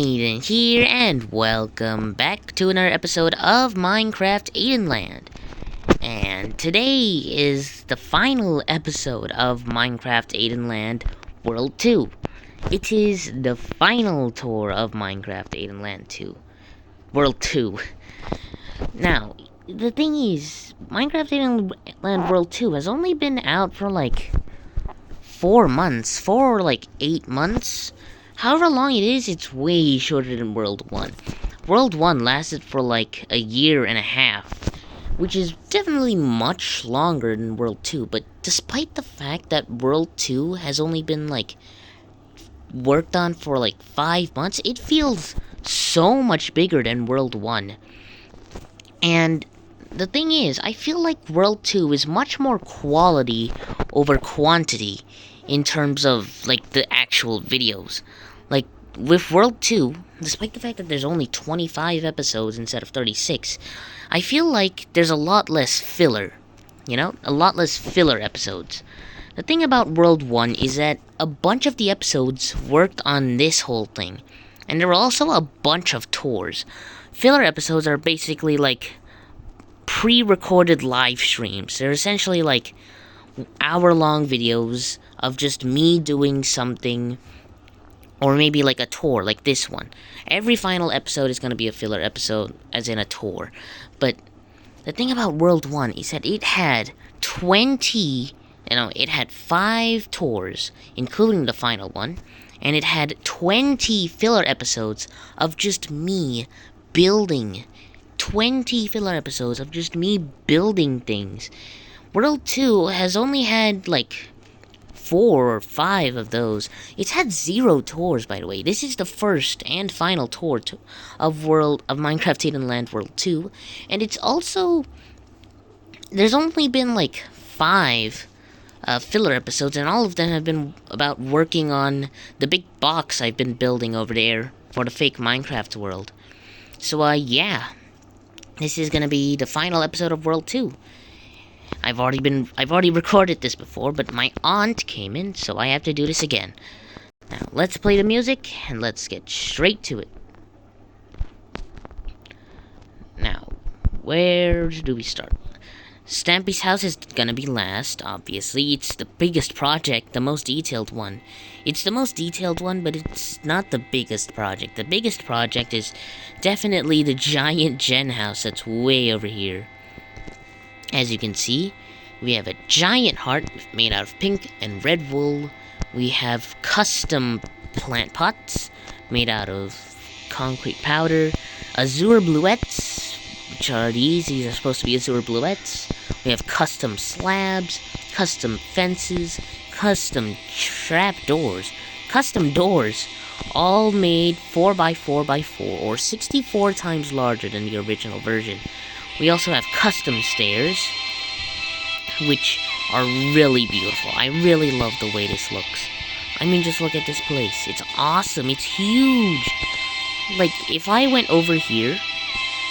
Aiden here, and welcome back to another episode of Minecraft Aidenland. And today is the final episode of Minecraft Aidenland World 2. It is the final tour of Minecraft Aidenland 2. World 2. Now, the thing is, Minecraft Aidenland World 2 has only been out for like 4 months, 4 or like 8 months. However long it is, it's way shorter than World 1. World 1 lasted for like a year and a half, which is definitely much longer than World 2, but despite the fact that World 2 has only been like worked on for like 5 months, it feels so much bigger than World 1. And the thing is, I feel like World 2 is much more quality over quantity in terms of like the actual videos. Like, with World 2, despite the fact that there's only 25 episodes instead of 36, I feel like there's a lot less filler, a lot less filler episodes. The thing about World 1 is that a bunch of the episodes worked on this whole thing, and there were also a bunch of tours. Filler episodes are basically like pre-recorded live streams. They're essentially like hour-long videos of just me doing something, or maybe like a tour, like this one. Every final episode is going to be a filler episode, as in a tour. But the thing about World 1 is that it had 5 tours, including the final one, and it had 20 filler episodes of just me building. 20 filler episodes of just me building things. World 2 has only had like 4 or 5 of those. It's had 0 tours, by the way. This is the first and final tour of Minecraft Aidenland World 2, and it's also, there's only been like 5 filler episodes, and all of them have been about working on the big box I've been building over there for the fake Minecraft world. So yeah, this is gonna be the final episode of World 2. I've already recorded this before, but my aunt came in, so I have to do this again. Now, let's play the music, and let's get straight to it. Now, where do we start? Stampy's house is gonna be last, obviously. It's the biggest project, the most detailed one. It's the most detailed one, but it's not the biggest project. The biggest project is definitely the giant gen house that's way over here. As you can see, we have a giant heart made out of pink and red wool. We have custom plant pots made out of concrete powder, azure bluettes, which are these are supposed to be azure bluettes. We have custom slabs, custom fences, custom trap doors, custom doors, all made 4x4x4, or 64 times larger than the original version. We also have custom stairs, which are really beautiful. I really love the way this looks. I mean, just look at this place. It's awesome. It's huge. Like, if I went over here,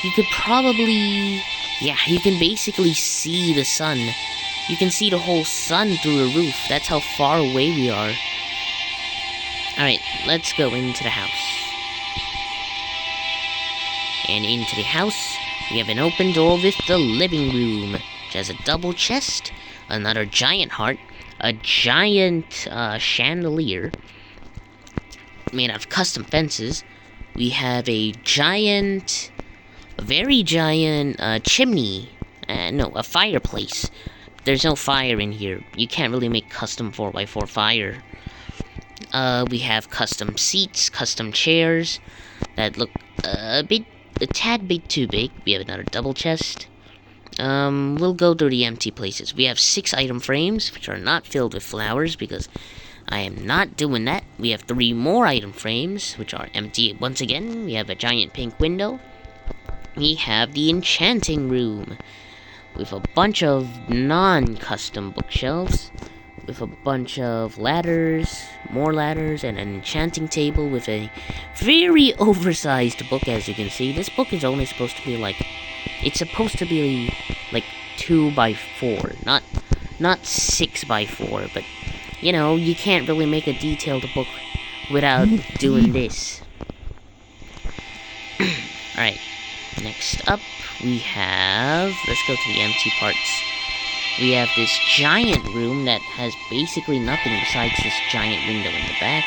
you could probably, you can basically see the sun. You can see the whole sun through the roof. That's how far away we are. Alright, let's go into the house. And into the house, we have an open door with the living room, which has a double chest, another giant heart, a giant chandelier made out of custom fences. We have a very giant chimney. No, a fireplace. There's no fire in here. You can't really make custom 4x4 fire. We have custom seats, custom chairs that look a tad bit too big. We have another double chest. We'll go through the empty places. We have 6 item frames, which are not filled with flowers, because I am not doing that. We have 3 more item frames, which are empty once again. We have a giant pink window. We have the enchanting room, with a bunch of non-custom bookshelves, with a bunch of ladders, more ladders, and an enchanting table with a very oversized book, as you can see. This book is only supposed to be like, it's supposed to be like 2x4, not 6x4, but you can't really make a detailed book without doing this. Alright, next up we have... Let's go to the empty parts. We have this giant room that has basically nothing besides this giant window in the back.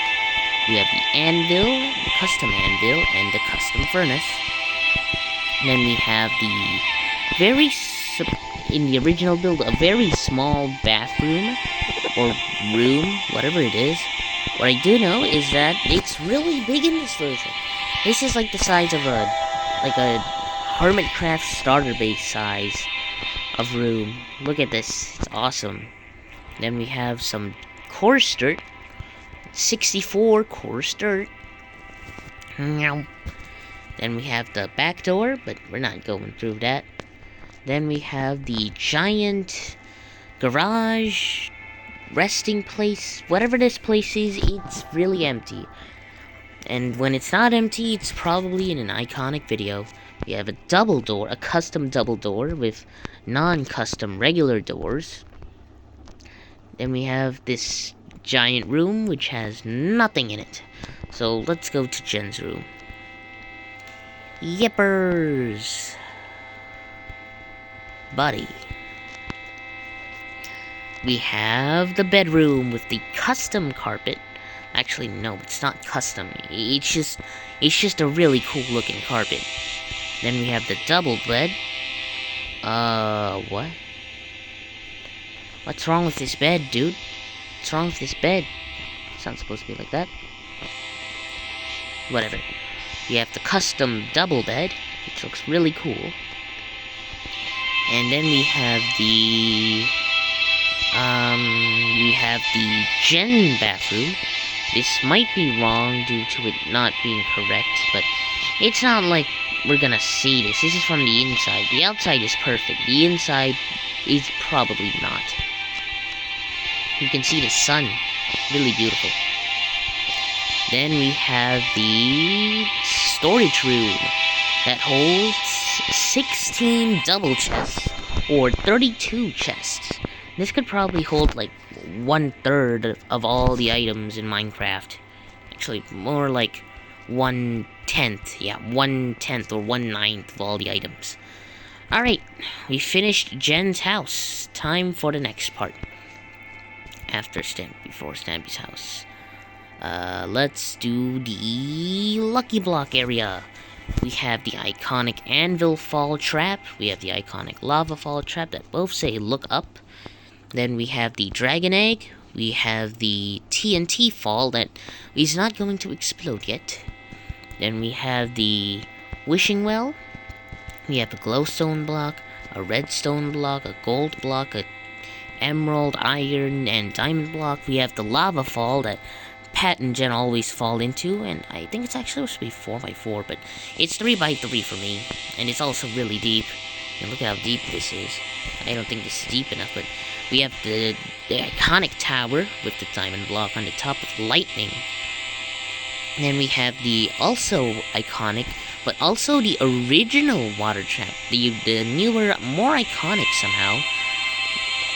We have the anvil, the custom anvil, and the custom furnace. And then we have in the original build, a very small bathroom, or room, whatever it is. What I do know is that it's really big in this version. This is like the size of a Hermitcraft starter base size of room. Look at this, it's awesome. Then we have some coarse dirt. 64 coarse dirt. Then we have the back door, but we're not going through that. Then we have the giant garage, resting place. Whatever this place is, it's really empty. And when it's not empty, it's probably in an iconic video. We have a double door, a custom double door with non-custom regular doors. Then we have this giant room which has nothing in it. So let's go to Jen's room. Yippers! Buddy. We have the bedroom with the custom carpet. Actually, no, it's not custom. It's just a really cool looking carpet. Then we have the double bed. What? What's wrong with this bed, dude? What's wrong with this bed? It's not supposed to be like that. Whatever. We have the custom double bed, which looks really cool. And then we have the Gen bathroom. This might be wrong due to it not being correct, but it's not like we're gonna see this. This is from the inside. The outside is perfect. The inside is probably not. You can see the sun. Really beautiful. Then we have the storage room that holds 16 double chests, or 32 chests. This could probably hold like 1/3 of all the items in Minecraft. Actually, more like 1/10. Yeah, 1/10 or 1/9 of all the items. Alright, we finished Jen's house. Time for the next part. Before Stampy's house. Let's do the Lucky Block area. We have the iconic Anvil Fall Trap. We have the iconic Lava Fall Trap that both say look up. Then we have the Dragon Egg. We have the TNT Fall that is not going to explode yet. Then we have the Wishing Well. We have a glowstone block, a redstone block, a gold block, a emerald, iron, and diamond block. We have the Lava Fall that Pat and Jen always fall into, and I think it's actually supposed to be 4x4, but it's 3x3 for me, and it's also really deep. And look at how deep this is. I don't think this is deep enough, but we have the iconic tower with the diamond block on the top with lightning. And then we have the also iconic, but also the original water trap. The newer, more iconic somehow.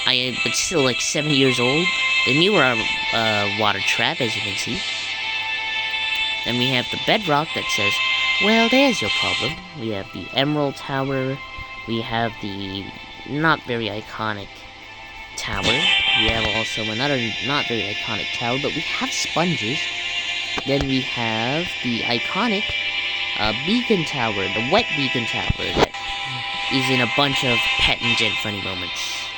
But still like 7 years old. The newer water trap, as you can see. Then we have the bedrock that says, well, there's your problem. We have the emerald tower. We have the not very iconic tower. We have also another not very iconic tower, but we have sponges. Then we have the iconic beacon tower, the wet beacon tower that is in a bunch of Pet and Jen funny moments.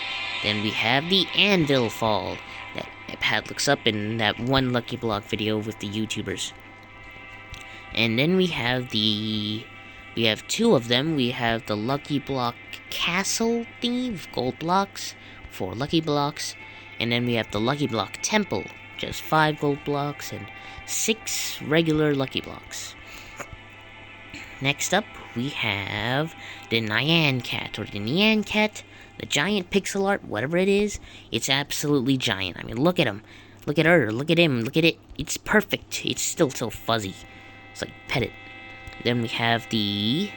Then we have the Anvil Fall that Pat looks up in that one Lucky Block video with the YouTubers. And then we have two of them. We have the Lucky Block Castle thingy with gold blocks, 4 Lucky Blocks. And then we have the Lucky Block Temple, just 5 gold blocks and 6 regular Lucky Blocks. Next up, we have the Nyan Cat, or the Nyan Cat, the giant pixel art, whatever it is. It's absolutely giant. I mean, look at him. Look at her. Look at him. Look at it. It's perfect. It's still so fuzzy. It's like, pet it. Then we have the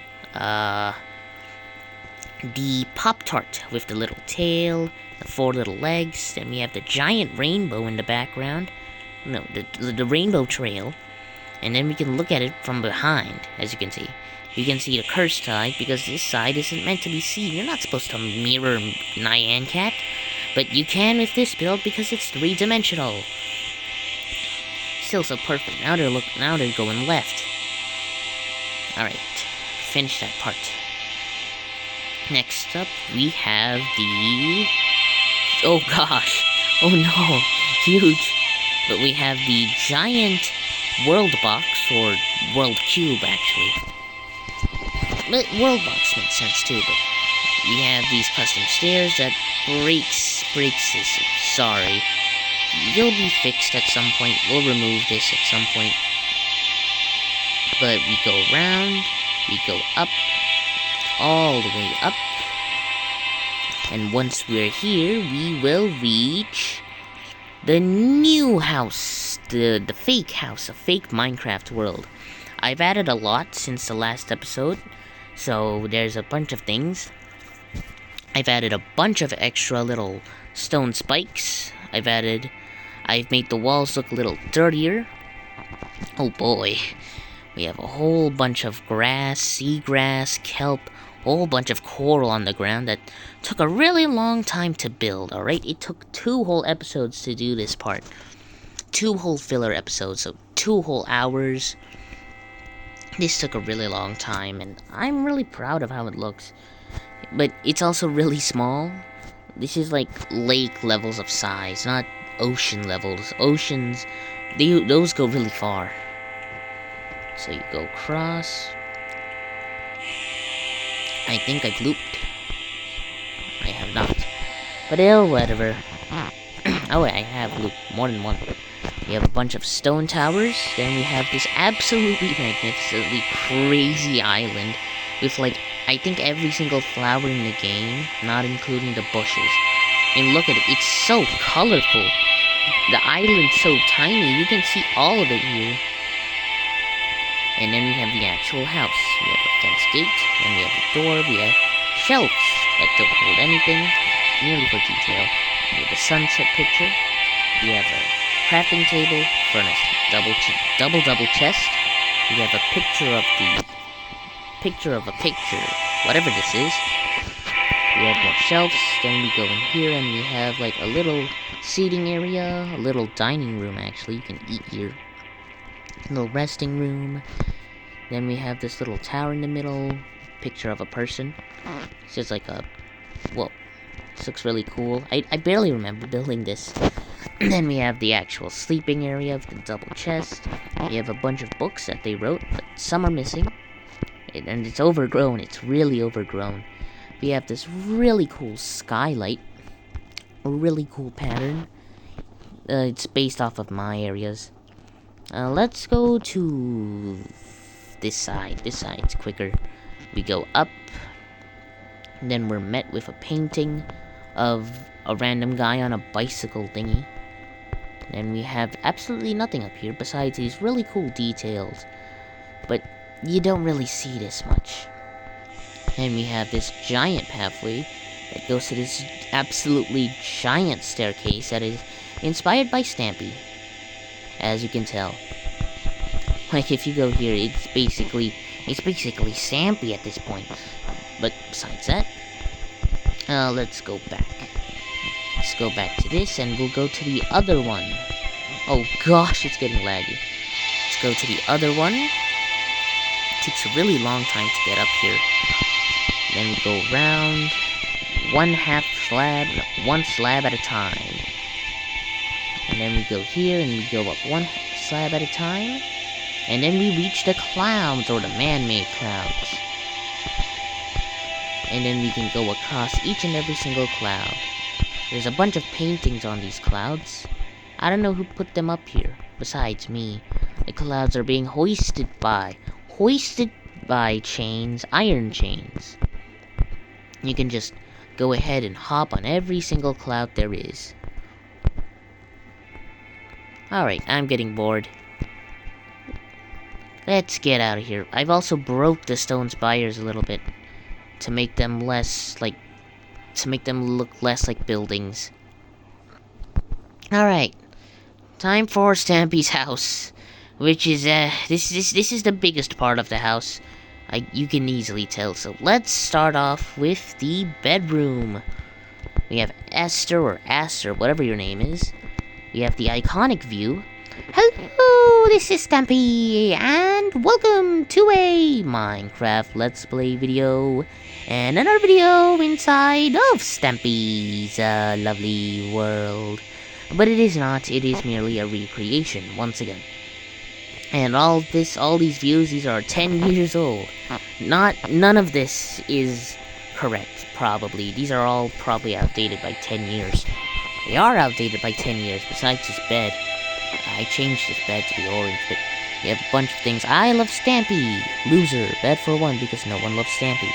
Pop-Tart with the little tail, the 4 little legs. Then we have the giant rainbow in the background. No, the rainbow trail. And then we can look at it from behind, as you can see. You can see the cursed side, because this side isn't meant to be seen. You're not supposed to mirror Nyan Cat, but you can with this build because it's three-dimensional. Still so perfect. Now they're going left. Alright, finish that part. Next up, we have the... Oh gosh! Oh no! Huge! But we have the giant world box, or world cube, actually. But world box makes sense too, but we have these custom stairs that breaks this. Sorry. You'll be fixed at some point. We'll remove this at some point. But we go around, we go up, all the way up. And once we're here, we will reach the new house, the fake house, a fake Minecraft world. I've added a lot since the last episode, so there's a bunch of things. I've added a bunch of extra little stone spikes. I've made the walls look a little dirtier. Oh boy. We have a whole bunch of grass, seagrass, kelp, a whole bunch of coral on the ground that took a really long time to build, alright? It took 2 whole episodes to do this part. 2 whole filler episodes, so 2 whole hours. This took a really long time, and I'm really proud of how it looks. But it's also really small. This is like lake levels of size, not ocean levels. Oceans, those go really far. So you go across. I think I've looped. I have not. But whatever. Oh, I have looped more than one. We have a bunch of stone towers. Then we have this absolutely magnificently crazy island with, like, I think every single flower in the game, not including the bushes. And look at it, it's so colorful. The island's so tiny, you can see all of it here. And then we have the actual house. We have a fence gate, and we have a door, we have shelves that don't hold anything, merely for detail. We have a sunset picture. We have a crafting table, furnace, double chest. We have a picture of a picture, whatever this is. We have more shelves, then we go in here and we have like a little seating area, a little dining room actually, you can eat here. A little resting room. Then we have this little tower in the middle, picture of a person. It's just like a, whoa, this looks really cool. I barely remember building this. Then we have the actual sleeping area with the double chest. We have a bunch of books that they wrote, but some are missing. And it's overgrown, it's really overgrown. We have this really cool skylight. A really cool pattern. It's based off of my areas. Let's go to this side. This side's quicker. We go up. Then we're met with a painting of a random guy on a bicycle thingy. Then we have absolutely nothing up here besides these really cool details. But you don't really see this much. And we have this giant pathway that goes to this absolutely giant staircase that is inspired by Stampy, as you can tell. Like, if you go here, it's basically Stampy at this point. But besides that, let's go back. Let's go back to this, and we'll go to the other one. Oh gosh, it's getting laggy. Let's go to the other one. It takes a really long time to get up here. Then we go around one slab at a time. And then we go here and we go up one slab at a time. And then we reach the clouds, or the man-made clouds. And then we can go across each and every single cloud. There's a bunch of paintings on these clouds. I don't know who put them up here, besides me. The clouds are being hoisted by chains, iron chains. You can just go ahead and hop on every single cloud there is. Alright, I'm getting bored. Let's get out of here. I've also broke the stone spires a little bit to make them look less like buildings. Alright, time for Stampy's house. which is this is the biggest part of the house. You can easily tell. So let's start off with the bedroom. We have Esther or Aster, whatever your name is. We have the iconic view. Hello, this is Stampy, and welcome to a Minecraft Let's Play video, and another video inside of Stampy's lovely world. But it is not, it is merely a recreation, once again. And all these views, these are 10 years old. None of this is correct, probably. These are all probably outdated by 10 years. They are outdated by 10 years, besides this bed. I changed this bed to be orange, but we have a bunch of things. I love Stampy! Loser, bed for one, because no one loves Stampy.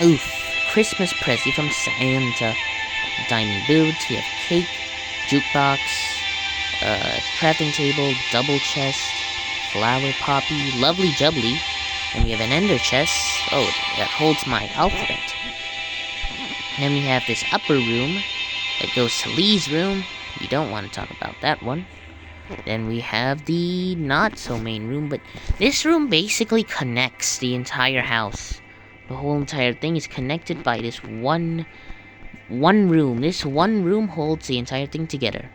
Oof, Christmas present from Santa. Diamond boots, we have cake, jukebox, crafting table, double chest, flower poppy, lovely jubbly, and we have an ender chest. Oh, that holds my alphabet. Then we have this upper room that goes to Lee's room. You don't want to talk about that one. Then we have the not so main room, but this room basically connects the entire house. The whole entire thing is connected by this one room. This one room holds the entire thing together.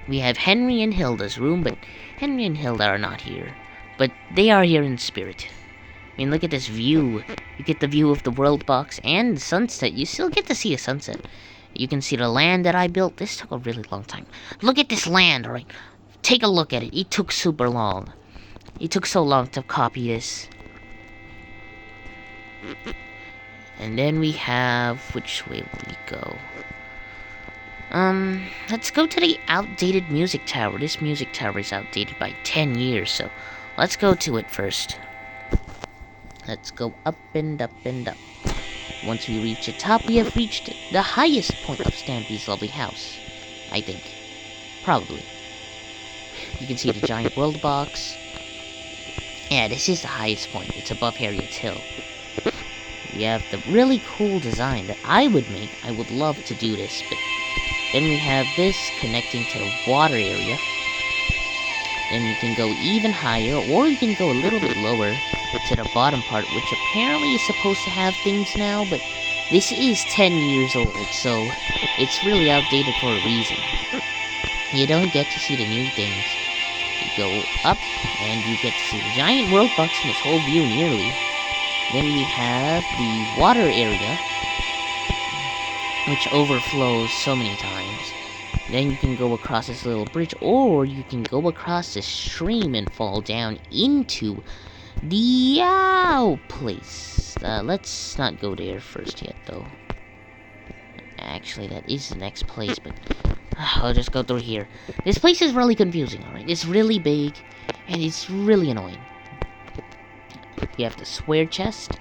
We have Henry and Hilda's room, but Henry and Hilda are not here. But they are here in spirit. I mean, look at this view. You get the view of the world box and the sunset. You still get to see the sunset. You can see the land that I built. This took a really long time. Look at this land, alright? Take a look at it. It took super long. It took so long to copy this. And then we have... which way will we go? Let's go to the outdated music tower. This music tower is outdated by 10 years, so let's go to it first. Let's go up and up and up. Once we reach the top, we have reached the highest point of Stampy's lovely house. I think. Probably. You can see the giant world box. Yeah, this is the highest point. It's above Harriet's Hill. We have the really cool design that I would make. I would love to do this, but then we have this connecting to the water area. Then you can go even higher, or you can go a little bit lower to the bottom part, which apparently is supposed to have things now, but this is 10 years old, so it's really outdated for a reason. You don't get to see the new things. You go up, and you get to see the giant world box in this whole view nearly. Then we have the water area, which overflows so many times. Then you can go across this little bridge, or you can go across this stream and fall down into the place. Let's not go there first yet, though. Actually, that is the next place, but I'll just go through here. This place is really confusing, alright? It's really big, and it's really annoying. We have the square chest,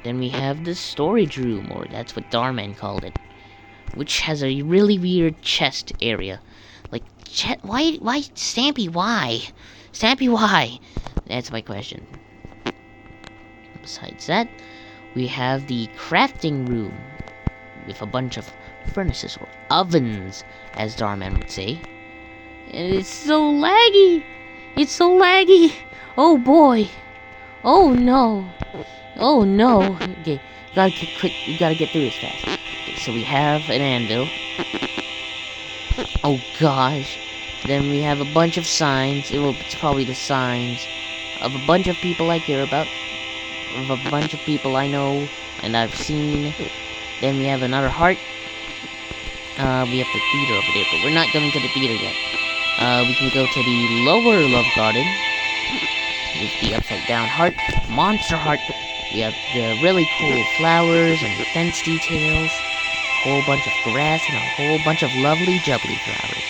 then we have the storage room, or that's what Darman called it, which has a really weird chest area. Like, why, Stampy, why? Stampy, why? That's my question. Besides that, we have the crafting room with a bunch of furnaces, or ovens, as Darman would say. And it's so laggy! It's so laggy! Oh boy! Oh no! Oh no! Okay, you gotta get through this fast. Okay, so we have an anvil. Oh gosh. Then we have a bunch of signs. It's probably the signs of a bunch of people I care about. Of a bunch of people I know and I've seen. Then we have another heart. We have the theater over there, but we're not going to the theater yet. We can go to the lower love garden with the upside down heart, monster heart. We have the really cool flowers and fence details, a whole bunch of grass, and a whole bunch of lovely jubbly flowers.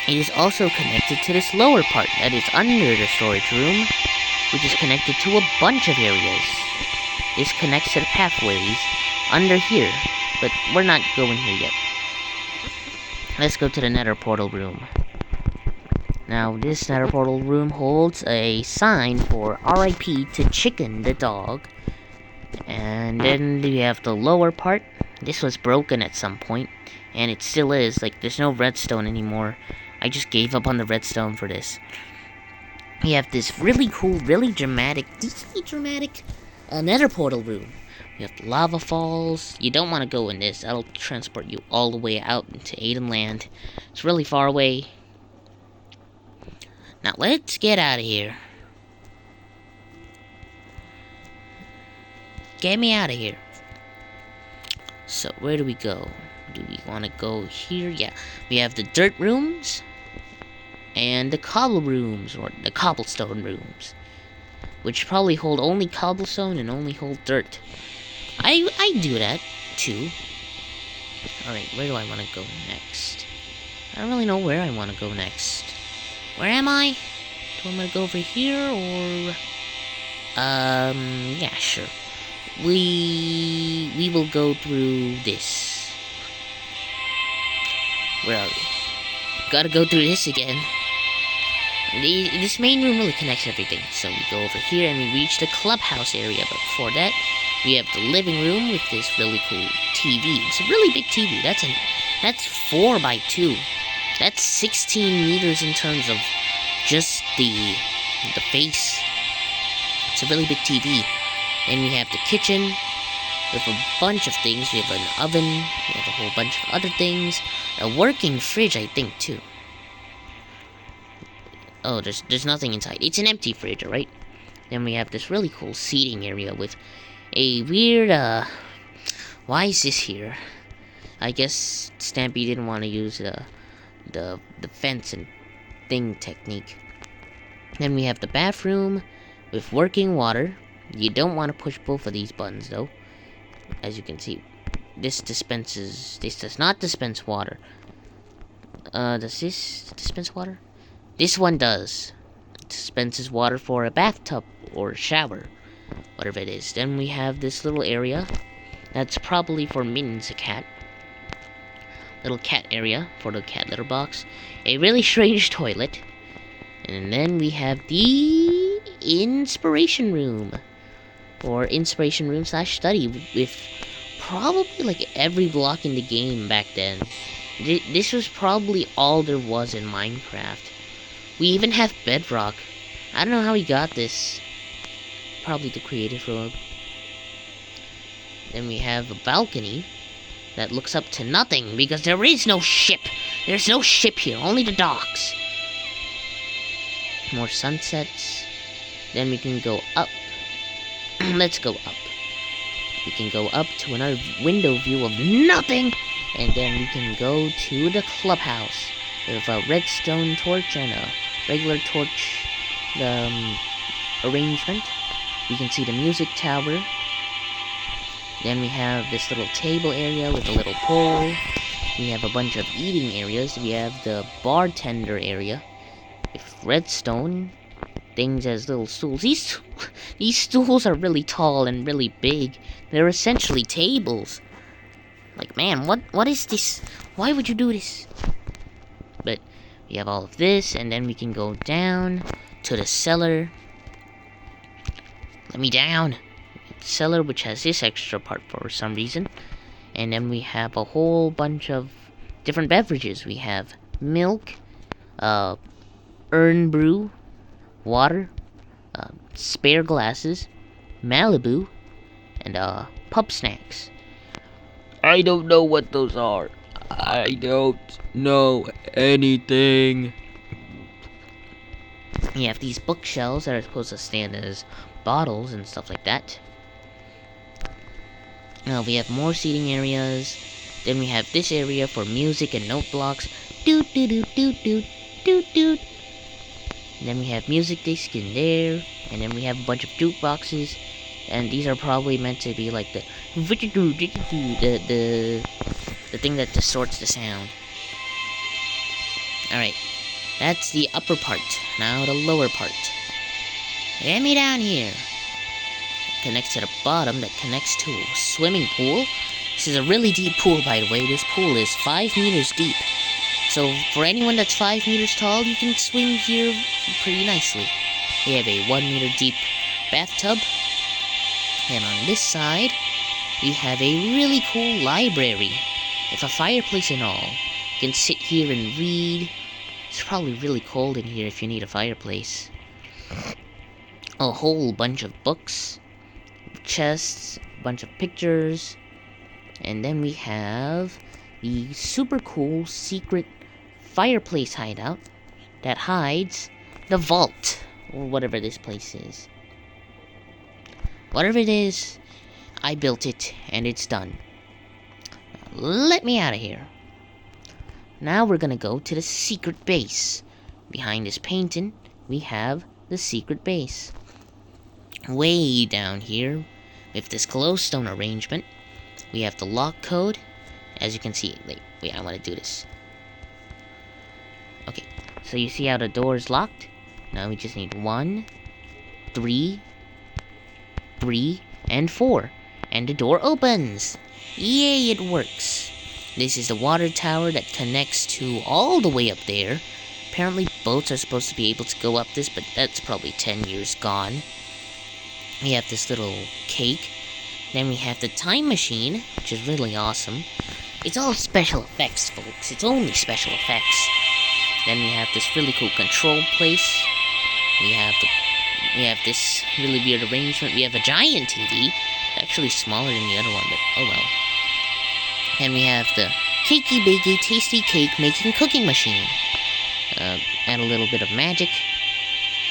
It is also connected to this lower part that is under the storage room, which is connected to a bunch of areas. This connects to the pathways under here, but we're not going here yet. Let's go to the nether portal room. Now, this nether portal room holds a sign for RIP to Chicken the dog. And then we have the lower part. This was broken at some point, and it still is. Like, there's no redstone anymore. I just gave up on the redstone for this. We have this really cool, really dramatic, decently dramatic nether portal room. We have lava falls. You don't want to go in this. That'll transport you all the way out into Aidenland. It's really far away. Now let's get out of here. Get me out of here. So where do we go? Do we want to go here? Yeah, we have the dirt rooms and the cobble rooms, or the cobblestone rooms, which probably hold only cobblestone and only hold dirt. I do that too. Alright, where do I want to go next? I don't really know where I want to go next. Where am I? Do I want to go over here, or... yeah, sure. We will go through this. Where are we? Gotta go through this again. This main room really connects everything. So we go over here and we reach the clubhouse area. But before that, we have the living room with this really cool TV. It's a really big TV. That's 4 by 2. That's 16 meters in terms of just the face. It's a really big TV. Then we have the kitchen with a bunch of things. We have an oven. We have a whole bunch of other things. A working fridge, I think, too. Oh, there's nothing inside. It's an empty fridge, right? Then we have this really cool seating area with a weird, why is this here? I guess Stampy didn't want to use the fence and thing technique. Then we have the bathroom with working water. You don't want to push both of these buttons, though. As you can see, this does not dispense water. Does this dispense water? This one does. It dispenses water for a bathtub or a shower, whatever it is. Then we have this little area. That's probably for Mittens, a cat. Little cat area for the cat litter box. A really strange toilet. And then we have the inspiration room. Or inspiration room / study with probably like every block in the game back then. This was probably all there was in Minecraft. We even have bedrock. I don't know how he got this. Probably the creative road. Then we have a balcony that looks up to nothing because there is no ship. There's no ship here, only the docks. More sunsets. Then we can go up. Let's go up. We can go up to another window view of nothing. And then we can go to the clubhouse. With a redstone torch and a regular torch arrangement. We can see the music tower. Then we have this little table area with a little pole. We have a bunch of eating areas. We have the bartender area with redstone. Things as little stools. These stools are really tall and really big. They're essentially tables. Like, man, what is this? Why would you do this? But we have all of this, and then we can go down to the cellar. Let me down. Cellar, which has this extra part for some reason. And then we have a whole bunch of different beverages. We have milk, urn brew, water, spare glasses, Malibu, and pub snacks. I don't know what those are. I don't know anything. We have these bookshelves that are supposed to stand as bottles and stuff like that. Now we have more seating areas. Then we have this area for music and note blocks. Doot doot doot doot doot doot doot. Then we have music disc in there, and then we have a bunch of jukeboxes, and these are probably meant to be like the thing that distorts the sound. Alright, that's the upper part. Now the lower part. Get me down here. Connects to the bottom, that connects to a swimming pool. This is a really deep pool, by the way. This pool is 5 meters deep. So for anyone that's 5 meters tall, you can swim here pretty nicely. We have a 1 meter deep bathtub. And on this side, we have a really cool library with a fireplace and all. You can sit here and read. It's probably really cold in here if you need a fireplace. A whole bunch of books, chests, a bunch of pictures, and then we have the super cool secret fireplace hideout that hides the vault, or whatever this place is. Whatever it is, I built it, and it's done. Let me out of here. Now we're gonna go to the secret base. Behind this painting, we have the secret base. Way down here, with this glowstone arrangement, we have the lock code. As you can see, wait, I want to do this. Okay, so you see how the door is locked? Now we just need 1, 3, 3, and 4. And the door opens! Yay, it works! This is the water tower that connects to all the way up there. Apparently boats are supposed to be able to go up this, but that's probably 10 years gone. We have this little cake. Then we have the time machine, which is really awesome. It's all special effects, folks. It's only special effects. Then we have this really cool control place. We have this really weird arrangement. We have a giant TV. Actually smaller than the other one, but oh well. And we have the cakey bakey tasty cake making cooking machine. Add a little bit of magic,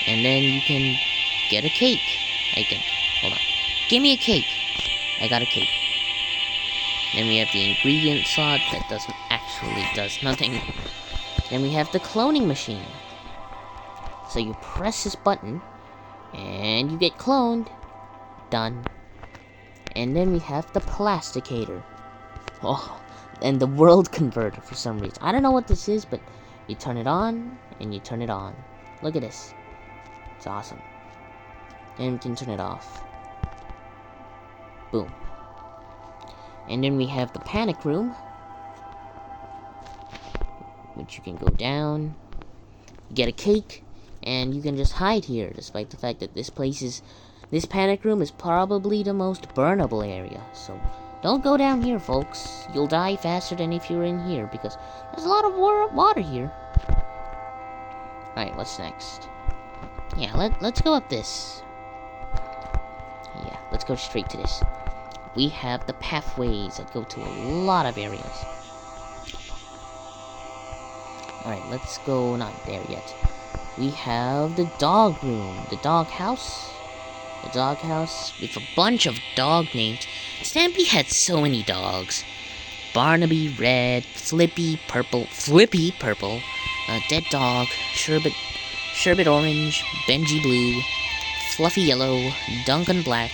and then you can get a cake, I think. Hold on. Give me a cake. I got a cake. Then we have the ingredient slot that does nothing. Then we have the cloning machine. So you press this button, and you get cloned. Done. And then we have the plasticator. Oh, and the world converter for some reason. I don't know what this is, but you turn it on, and you turn it on. Look at this. It's awesome. And we can turn it off. Boom. And then we have the panic room, which you can go down, get a cake, and you can just hide here, despite the fact that this panic room is probably the most burnable area. So don't go down here, folks. You'll die faster than if you were in here, because there's a lot of water here. Alright, what's next? Yeah, let's go up this. Yeah, let's go straight to this. We have the pathways that go to a lot of areas. Alright, let's go, not there yet. We have the dog room, the dog house. The dog house with a bunch of dog names. Stampy had so many dogs. Barnaby red, Flippy purple, Dead dog, Sherbet orange, Benji blue, Fluffy yellow, Duncan black,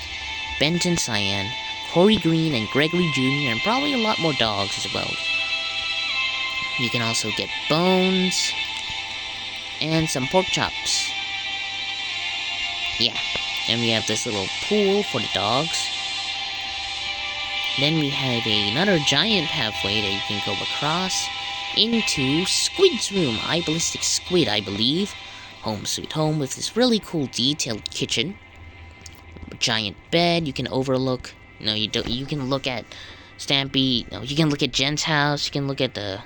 Benton cyan, Corey green, and Gregory Jr., and probably a lot more dogs as well. You can also get bones and some pork chops. Yeah. And we have this little pool for the dogs. Then we have another giant pathway that you can go across into Squid's room. Ballistic Squid, I believe. Home sweet home with this really cool detailed kitchen. A giant bed you can overlook. No, you don't. You can look at Stampy. No, you can look at Jen's house. You can look at the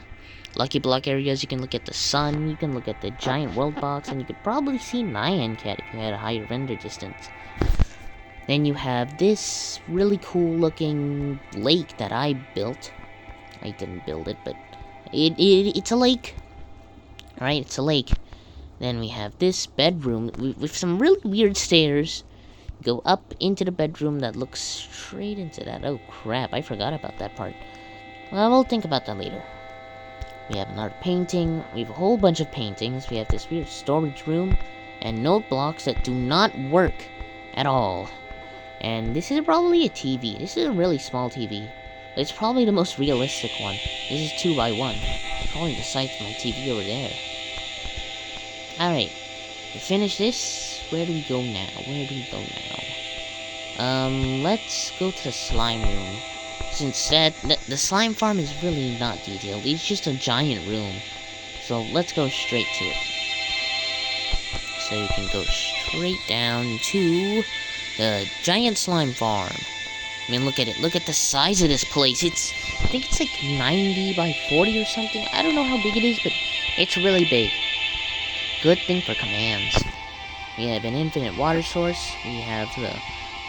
Lucky Block areas. You can look at the sun. You can look at the giant world box, and you could probably see Nyan Cat if you had a higher render distance. Then you have this really cool looking lake that I built. I didn't build it, but it's a lake. Alright, it's a lake. Then we have this bedroom with some really weird stairs. Go up into the bedroom that looks straight into that. Oh crap, I forgot about that part. Well, we'll think about that later. We have another painting. We have a whole bunch of paintings. We have this weird storage room and note blocks that do not work at all. And this is probably a TV. This is a really small TV. But it's probably the most realistic one. This is 2x1. Probably the size of my TV over there. Alright. To finish this, where do we go now? Let's go to the slime room. Since the slime farm is really not detailed. It's just a giant room. So let's go straight to it. So you can go straight down to the giant slime farm. I mean, look at it. Look at the size of this place. I think it's like 90 by 40 or something. I don't know how big it is, but it's really big. Good thing for commands. We have an infinite water source. We have the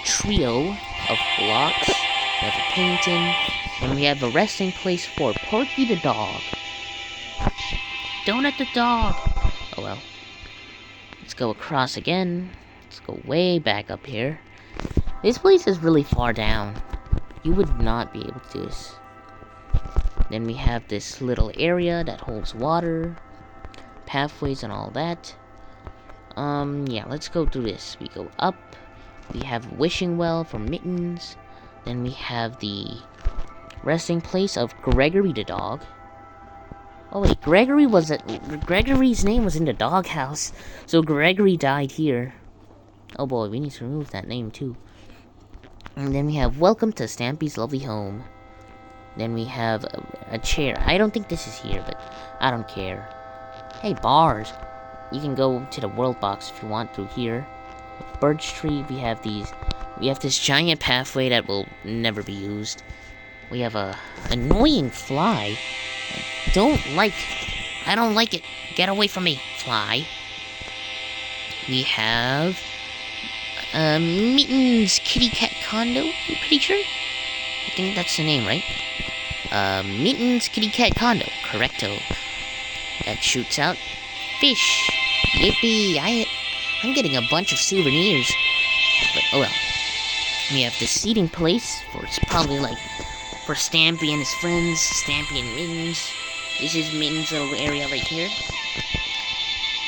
trio of blocks. We have a painting. And we have a resting place for Porky the dog. Donut the dog! Oh well. Let's go across again. Let's go way back up here. This place is really far down. You would not be able to do this. Then we have this little area that holds water, pathways and all that. Yeah, let's go through this. We go up. We have wishing well for Mittens. Then we have the resting place of Gregory the dog. Oh wait, Gregory's name was in the doghouse, so Gregory died here. Oh boy, we need to remove that name too. And then we have welcome to Stampy's lovely home. Then we have a chair. I don't think this is here, but I don't care. Hey, bars. You can go to the world box if you want through here. With Birch Tree, we have this giant pathway that will never be used. We have a annoying fly. I don't like it. Get away from me, fly. We have Mittens Kitty Cat Condo, I'm pretty sure. I think that's the name, right? Mittens Kitty Cat Condo, correcto. That shoots out fish. Yippee! I'm getting a bunch of souvenirs. But oh well. We have the seating place it's probably like for Stampy and his friends, Stampy and Mittens. This is Mittens' little area right here.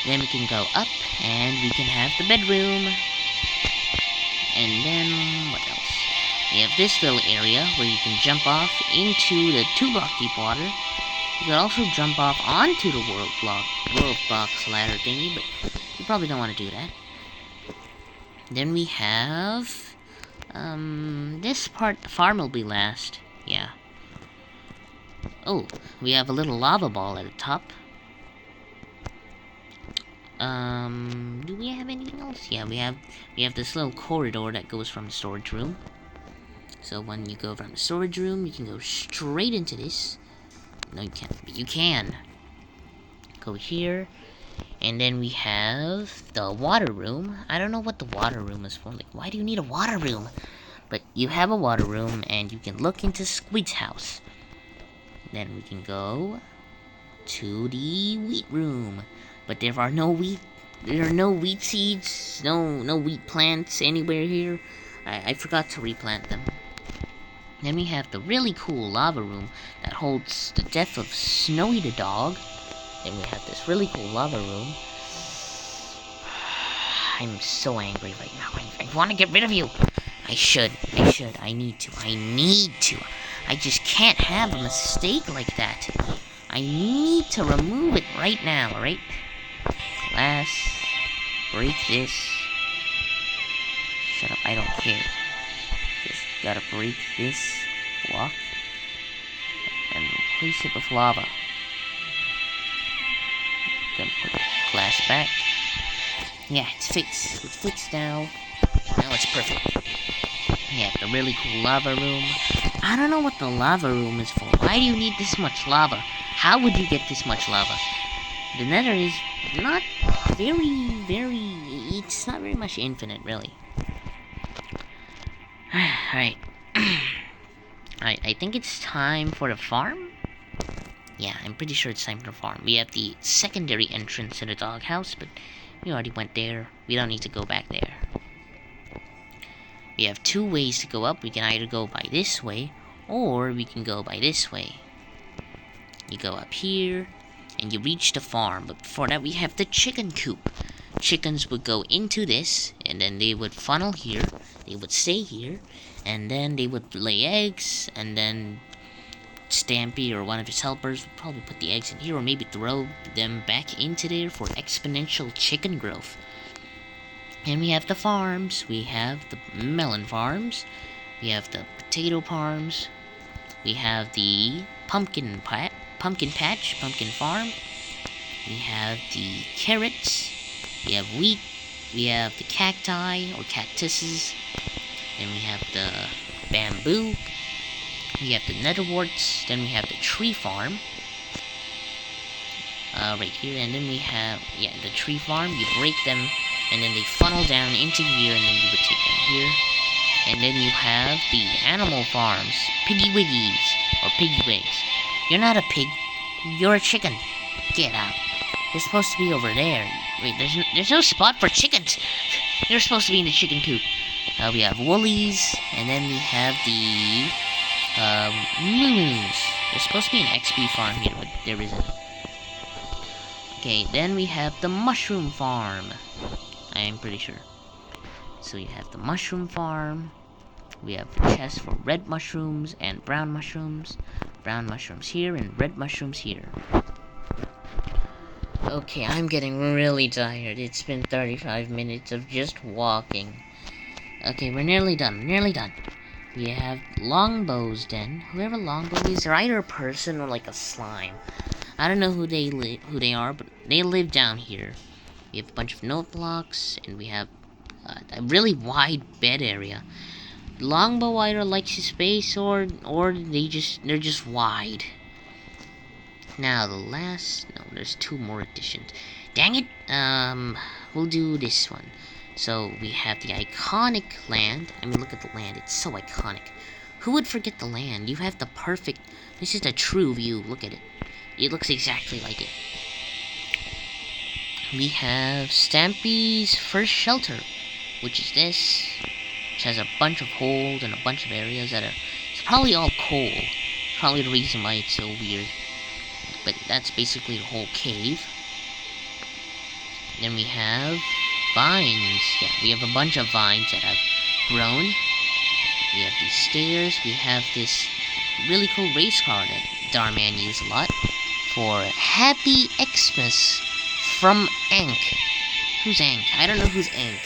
Then we can go up and we can have the bedroom. And then what else? We have this little area where you can jump off into the 2-block deep water. You can also jump off onto the world box ladder thingy, but you probably don't want to do that. Then we have this part. The farm will be last. Yeah. Oh, we have a little lava ball at the top. Do we have anything else? Yeah, we have this little corridor that goes from the storage room. So when you go from the storage room, you can go straight into this. No, you can't, but you can. Go here, and then we have the water room. I don't know what the water room is for. Like, why do you need a water room? But you have a water room, and you can look into Squeak's house. Then we can go to the wheat room. But there are no wheat seeds, no wheat plants anywhere here. I forgot to replant them. Then we have the really cool lava room that holds the death of Snowy the dog. Then we have this really cool lava room. I'm so angry right now. I want to get rid of you. I need to. I just can't have a mistake like that. I need to remove it right now, alright? Glass. Break this. Shut up, I don't care. Just gotta break this block and replace it with lava. Gonna put the glass back. Yeah, it's fixed. It's fixed now. Now it's perfect. We have the really cool lava room. I don't know what the lava room is for. Why do you need this much lava? How would you get this much lava? The nether is not it's not very much infinite, really. Alright. Alright, I think it's time for the farm? Yeah, I'm pretty sure it's time for the farm. We have the secondary entrance to the doghouse, but we already went there. We don't need to go back there. We have 2 ways to go up. We can either go by this way, or we can go by this way. You go up here, and you reach the farm. But before that, we have the chicken coop. Chickens would go into this, and then they would funnel here. They would stay here, and then they would lay eggs, and then Stampy or one of his helpers would probably put the eggs in here, or maybe throw them back into there for exponential chicken growth. And we have the farms. We have the melon farms. We have the potato farms. We have the pumpkin patch, pumpkin farm. We have the carrots. We have wheat. We have the cacti or cactuses. Then we have the bamboo. We have the netherworts. Then we have the tree farm. right here, and then we have, yeah, the tree farm. You break them, and then they funnel down into here, and then you would take them here. And then you have the animal farms, Piggy Wiggies, or Piggy Wigs. You're not a pig, you're a chicken. Get out. You're supposed to be over there. Wait, there's no spot for chickens. They're supposed to be in the chicken coop. We have Woolies, and then we have the Moons. There's supposed to be an XP farm here, but there isn't. Okay, then we have the Mushroom Farm. I'm pretty sure. So you have the Mushroom Farm. We have the chest for red mushrooms and brown mushrooms. Brown mushrooms here and red mushrooms here. Okay, I'm getting really tired. It's been 35 minutes of just walking. Okay, we're nearly done. We have Longbow's Den. Whoever Longbow is, they're either a person or like a slime. I don't know who they are, but they live down here. We have a bunch of note blocks, and we have a really wide bed area. Longbow either likes his space or they're just wide. Now there's 2 more additions. Dang it! We'll do this one. So we have the iconic land. I mean, look at the land. It's so iconic. Who would forget the land? You have the perfect. This is a true view. Look at it. It looks exactly like it. We have Stampy's first shelter, which is this. Which has a bunch of holes and a bunch of areas that are. It's probably all coal. Probably the reason why it's so weird. But that's basically the whole cave. Then we have vines. Yeah, we have a bunch of vines that have grown. We have these stairs. We have this really cool race car that Darman used a lot for Happy Xmas from Ank. Who's Ank? I don't know who's Ank,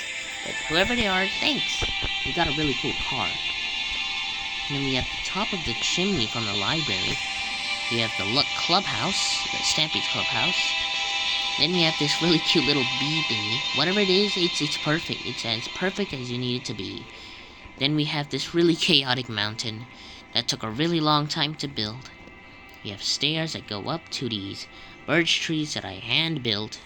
but whoever they are, thanks. We got a really cool car. And then we have the top of the chimney from the library. We have the clubhouse, the Stampy's clubhouse. Then we have this really cute little bee thingy. Whatever it is, it's perfect. It's as perfect as you need it to be. Then we have this really chaotic mountain that took a really long time to build. We have stairs that go up to these birch trees that I hand built.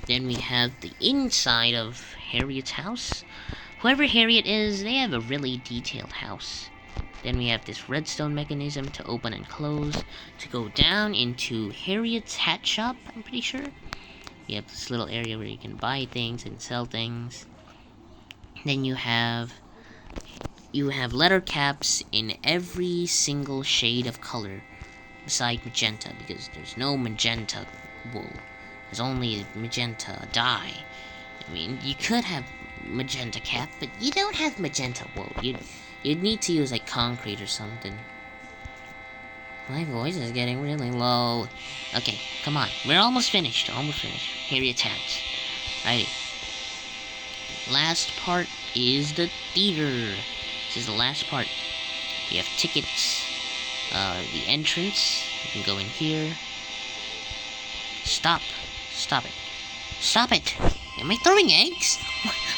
Then we have the inside of Harriet's house. Whoever Harriet is, they have a really detailed house. Then we have this redstone mechanism to open and close, to go down into Harriet's hat shop, I'm pretty sure. You have this little area where you can buy things and sell things. Then you have letter caps in every single shade of color, beside magenta, because there's no magenta wool. There's only magenta dye. I mean, you could have magenta cap, but you don't have magenta wool. You'd need to use like concrete or something. My voice is getting really low. Okay, come on. We're almost finished. Harriet's house. Alrighty. Last part is the theater. This is the last part. We have tickets. The entrance. You can go in here. Stop it. Stop it! Am I throwing eggs?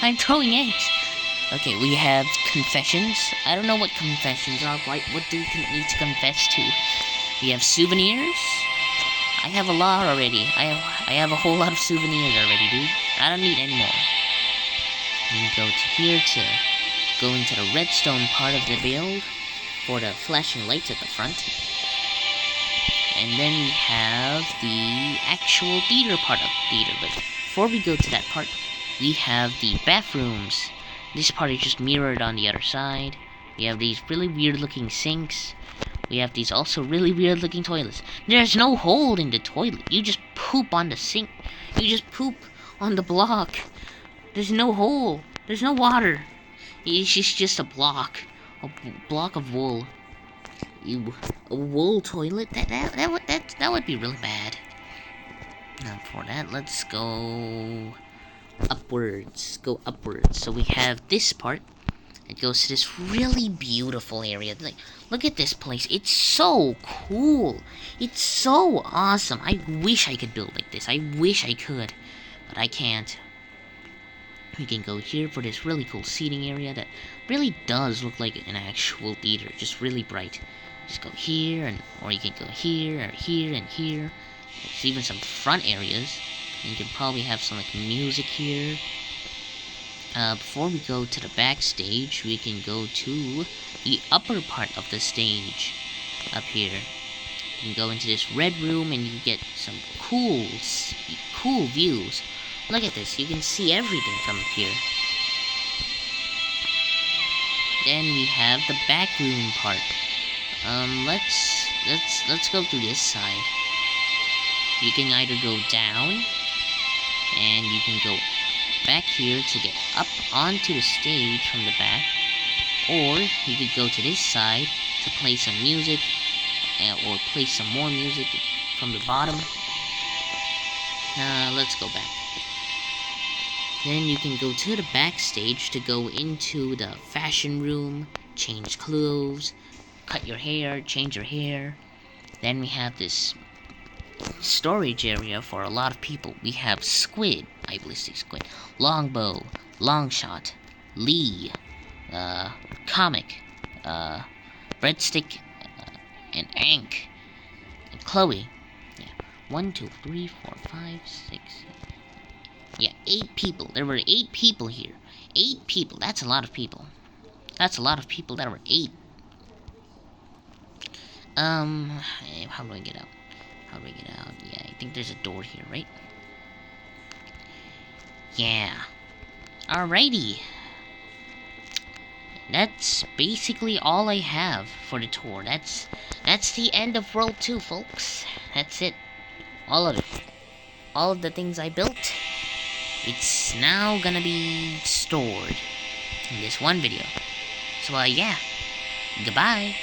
I'm throwing eggs. Okay, we have confessions. I don't know what confessions are. What do you need to confess to? We have souvenirs. I have a lot already. I have a whole lot of souvenirs already, dude. I don't need any more. We go to here to go into the redstone part of the build for the flashing lights at the front. And then we have the actual theater part of the theater. But before we go to that part, we have the bathrooms. This part is just mirrored on the other side. We have these really weird looking sinks. We have these also really weird looking toilets. There's no hole in the toilet. You just poop on the sink. You just poop on the block. There's no hole. There's no water. It's just a block. A block of wool. A wool toilet? That would be really bad. Now for that, let's go upwards. So we have this part. It goes to this really beautiful area. Like, look at this place. It's so cool. It's so awesome. I wish I could build like this. I wish I could, but I can't. We can go here for this really cool seating area that really does look like an actual theater. Just really bright. Just go here, or you can go here, or here, and here. There's even some front areas. You can probably have some like music here. Before we go to the backstage, we can go to the upper part of the stage up here. You can go into this red room and you get some cool views. Look at this, you can see everything from up here. Then we have the back room part. Let's go through this side. You can either go down, and you can go back here to get up onto the stage from the back, or you could go to this side to play some music, or play some more music from the bottom. Let's go back. Then you can go to the backstage to go into the fashion room, change clothes, cut your hair, change your hair. Then we have this storage area for a lot of people. We have Squid, ballistic squid, Longbow, Longshot, Lee, Comic, Breadstick, and Ank, and Chloe. Yeah, 1, 2, 3, 4, 5, 6. Yeah, 8 people. There were 8 people here. 8 people. That's a lot of people. That's a lot of people. That were 8. How do I get out? How do I get out? Yeah, I think there's a door here, right? Yeah. Alrighty. That's basically all I have for the tour. That's the end of World 2, folks. That's it. All of it. All of the things I built. It's now gonna be stored in this one video. So, yeah. Goodbye.